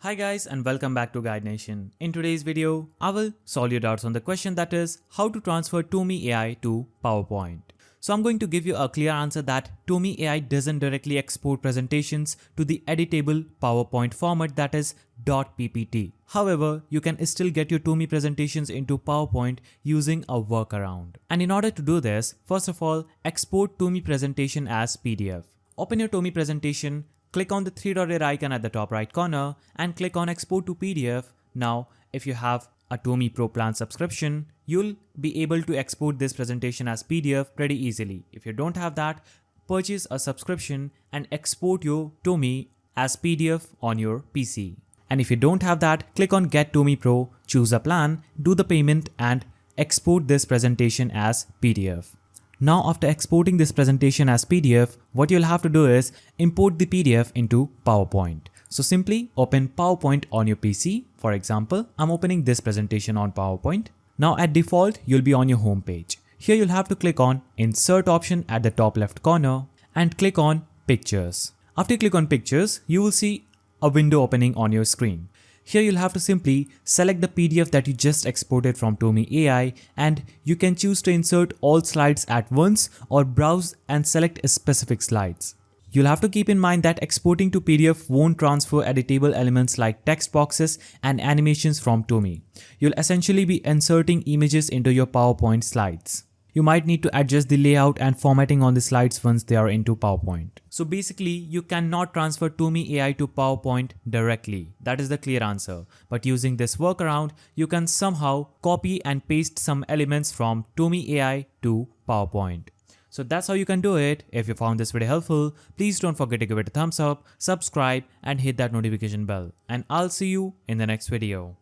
Hi guys and welcome back to Guide Nation. In today's video, I will solve your doubts on the question that is how to transfer TOME AI to PowerPoint. So I'm going to give you a clear answer that TOME AI doesn't directly export presentations to the editable PowerPoint format that is .ppt. However, you can still get your TOME presentations into PowerPoint using a workaround. And in order to do this, first of all, export TOME presentation as PDF. Open your TOME presentation. Click on the three-dotted icon at the top right corner and click on Export to PDF. Now, if you have a TOME Pro plan subscription, you'll be able to export this presentation as PDF pretty easily. If you don't have that, purchase a subscription and export your TOME as PDF on your PC. And if you don't have that, click on Get TOME Pro, choose a plan, do the payment and export this presentation as PDF. Now after exporting this presentation as PDF, what you'll have to do is import the PDF into PowerPoint. So simply open PowerPoint on your PC. For example, I'm opening this presentation on PowerPoint. Now at default, you'll be on your home page. Here you'll have to click on Insert option at the top left corner and click on Pictures. After you click on Pictures, you will see a window opening on your screen. Here you'll have to simply select the PDF that you just exported from TOME AI and you can choose to insert all slides at once or browse and select specific slides. You'll have to keep in mind that exporting to PDF won't transfer editable elements like text boxes and animations from TOME. You'll essentially be inserting images into your PowerPoint slides. You might need to adjust the layout and formatting on the slides once they are into PowerPoint. So basically, you cannot transfer TOME AI to PowerPoint directly. That is the clear answer. But using this workaround, you can somehow copy and paste some elements from TOME AI to PowerPoint. So that's how you can do it. If you found this video helpful, please don't forget to give it a thumbs up, subscribe and hit that notification bell. And I'll see you in the next video.